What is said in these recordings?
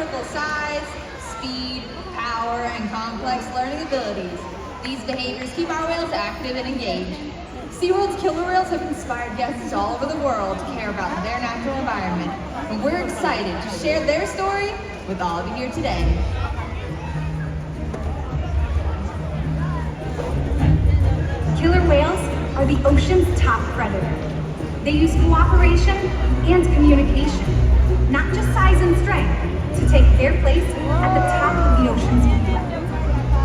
typical size, speed, power, and complex learning abilities. These behaviors keep our whales active and engaged. SeaWorld's killer whales have inspired guests all over the world to care about their natural environment, and we're excited to share their story with all of you here today. Killer whales are the ocean's top predator. They use cooperation and communication, not just size and strength, to take their place at the top of the ocean's food web.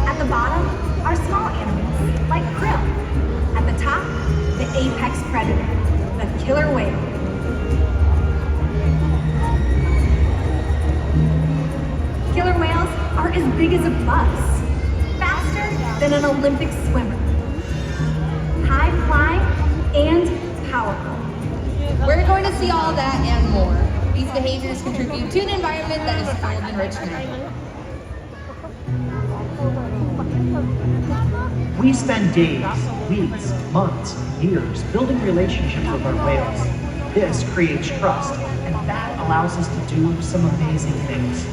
At the bottom are small animals like krill. At the top, the apex predator, the killer whale. Killer whales are as big as a bus, faster than an Olympic swimmer, high flying and powerful. We're going to see all that and more. These behaviors contribute to an environment that is full of enrichment. We spend days, weeks, months, years building relationships with our whales. This creates trust, and that allows us to do some amazing things.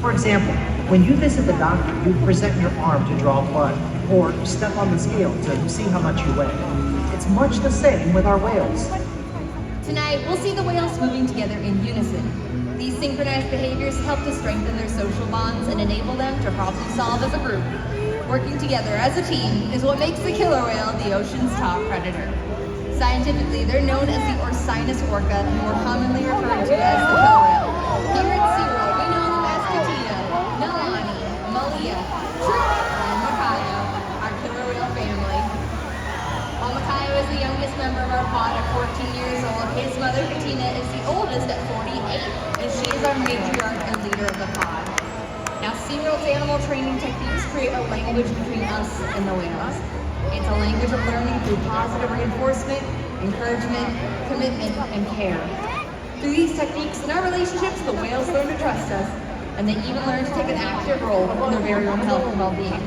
For example, when you visit the doctor, you present your arm to draw blood, or step on the scale to see how much you weigh. It's much the same with our whales. Tonight, we'll see the whales moving together in unison. These synchronized behaviors help to strengthen their social bonds and enable them to problem solve as a group. Working together as a team is what makes the killer whale the ocean's top predator. Scientifically, they're known as the Orcinus orca, more commonly referred to as the killer whale. Here at SeaWorld, we know them as Katina, Nalani, Malia, Trua, and Makaio, our killer whale family. While Makaio is the youngest member of our pod at 14 years old, his mother, Katina, is the oldest at 48, and she is our matriarch and leader of the pod. Now, SeaWorld's animal training techniques create a language between us and the whales. It's a language of learning through positive reinforcement, encouragement, commitment, and care. Through these techniques and our relationships, the whales learn to trust us, and they even learn to take an active role in their very own health and well-being.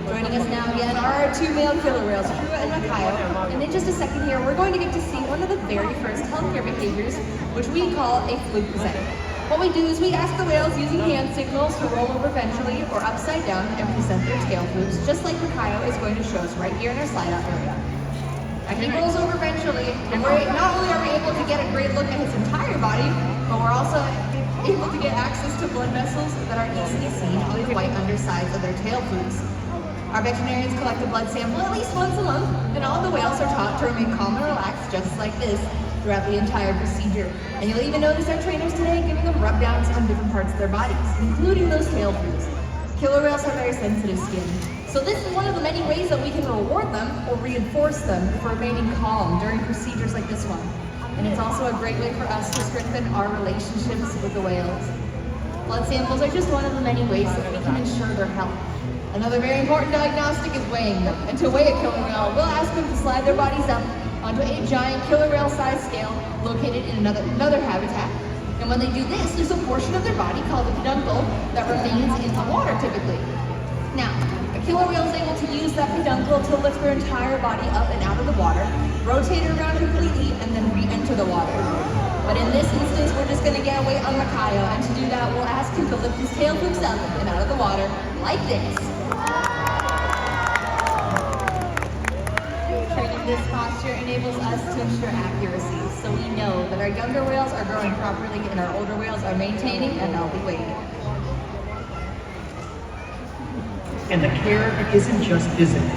Joining us now again are our two male killer whales, Trua and Makaio, and in just a second here, we're going to get to see one of the very first healthcare behaviors, which we call a fluke present. What we do is we ask the whales using hand signals to roll over ventrally or upside down and present their tail flukes, just like Makaio is going to show us right here in our slide-out area. And he rolls over ventrally, and not only are we able to get a great look at his entire body, but we're also able to get access to blood vessels that are easily seen on the white undersides of their tail flukes. Our veterinarians collect a blood sample at least once a month, and all the whales are taught to remain calm and relaxed, just like this, throughout the entire procedure. And you'll even notice our trainers today giving them rub downs on different parts of their bodies, including those tail flukes. Killer whales have very sensitive skin, so this is one of the many ways that we can reward them or reinforce them for remaining calm during procedures like this one. And it's also a great way for us to strengthen our relationships with the whales. Blood samples are just one of the many ways that we can ensure their health. Another very important diagnostic is weighing them. And to weigh a killer whale, we'll ask them to slide their bodies up onto a giant killer whale size scale located in another habitat. And when they do this, there's a portion of their body called the peduncle that remains in the water typically. Now, a killer whale is able to use that peduncle to lift their entire body up and out of the water, rotate it around completely, and then re-enter the water. But in this instance, we're just gonna get a weight on Makaio, and to do that, we'll ask him to lift his tail flukes up and out of the water like this. Training this posture enables us to ensure accuracy, so we know that our younger whales are growing properly and our older whales are maintaining a healthy weight. And the care isn't just physical.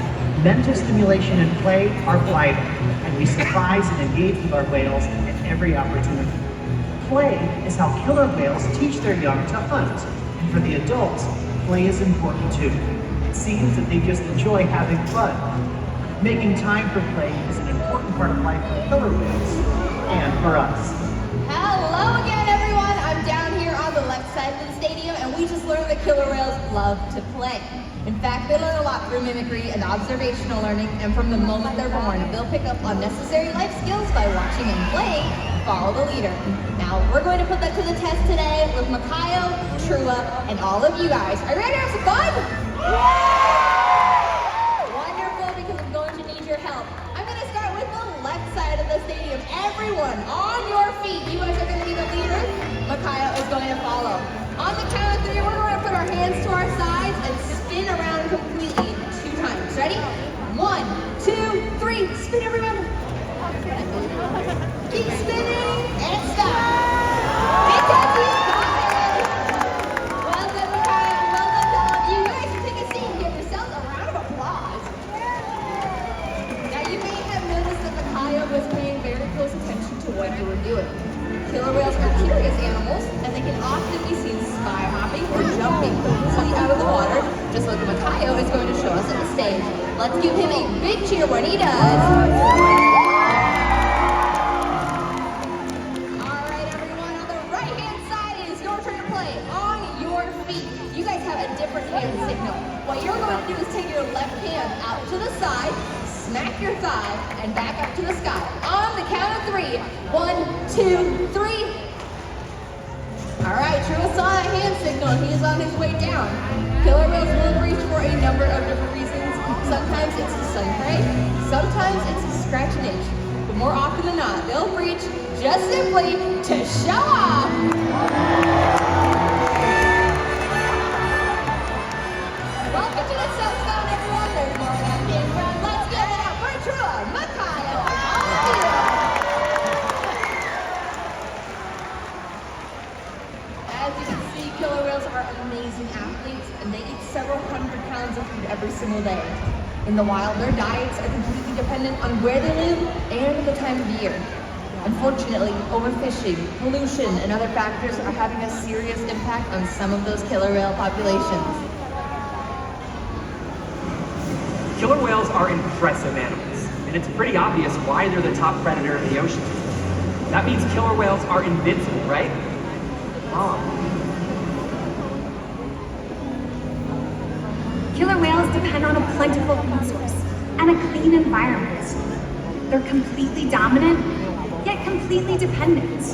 Mental stimulation and play are vital, and we surprise and engage with our whales at every opportunity. Play is how killer whales teach their young to hunt, and for the adults, play is important too. It seems that they just enjoy having fun. Making time for play is an important part of life for killer whales, and for us. Hello again, everyone! I'm down here on the left side of the stadium, and we just learned that killer whales love to play. In fact, they learn a lot through mimicry and observational learning, and from the moment they're born, they'll pick up on necessary life skills by watching and playing Follow the Leader. Now, we're going to put that to the test today with Makaio, Trua, and all of you guys. Are you ready to have some fun? Wonderful, because I'm going to need your help. I'm going to start with the left side of the stadium. Everyone, on your feet. You guys are going to be the leaders. Makaio is going to follow. On the count of Let's give him a big cheer when he does. All right, everyone, on the right-hand side, it is your turn to play. On your feet. You guys have a different hand signal. What you're going to do is take your left hand out to the side, smack your thigh, and back up to the sky. On the count of 3. 1, 2, 3. All right, Trua saw that hand signal. He is on his way down. Killer whales will reach for a number of different reasons. Sometimes it's to sun prey, sometimes it's to scratch an itch. But more often than not, they'll reach just simply to show off. Welcome to the Sunstone, everyone. There's more of that game run. Let's give it up for Trua, Makaio, and all of you. As you can see, killer whales are amazing athletes, and they eat several hundred pounds of food every single day. In the wild, their diets are completely dependent on where they live and the time of year. Unfortunately, overfishing, pollution, and other factors are having a serious impact on some of those killer whale populations. Killer whales are impressive animals, and it's pretty obvious why they're the top predator in the ocean. That means killer whales are invincible, right? Wrong. Killer whales depend on a plentiful food source and a clean environment. They're completely dominant, yet completely dependent.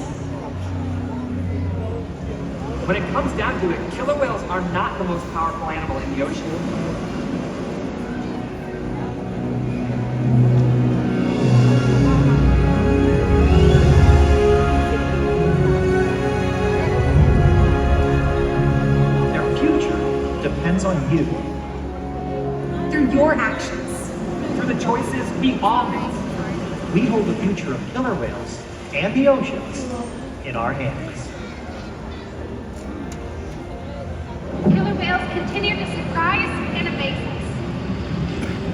When it comes down to it, killer whales are not the most powerful animal in the ocean. Their future depends on you. Through your actions. Through the choices we all make. We hold the future of killer whales and the oceans in our hands. Killer whales continue to surprise and amaze us.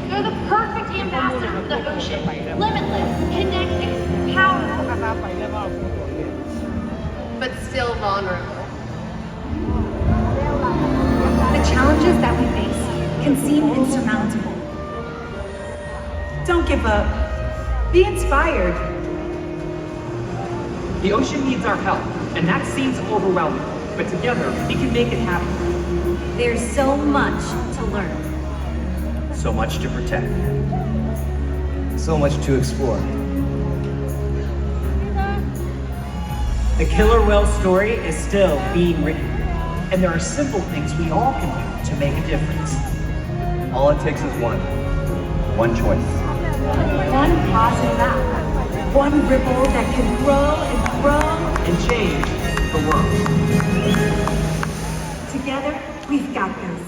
They're the perfect ambassador for the ocean. Limitless, connected, powerful, but still vulnerable. The challenges that we face can seem insurmountable. Don't give up. Be inspired. The ocean needs our help, and that seems overwhelming. But together, we can make it happen. There's so much to learn. So much to protect. So much to explore. The killer whale story is still being written. And there are simple things we all can do to make a difference. All it takes is one choice. One positive act. One ripple that can grow and grow. And change the world. Together, we've got this.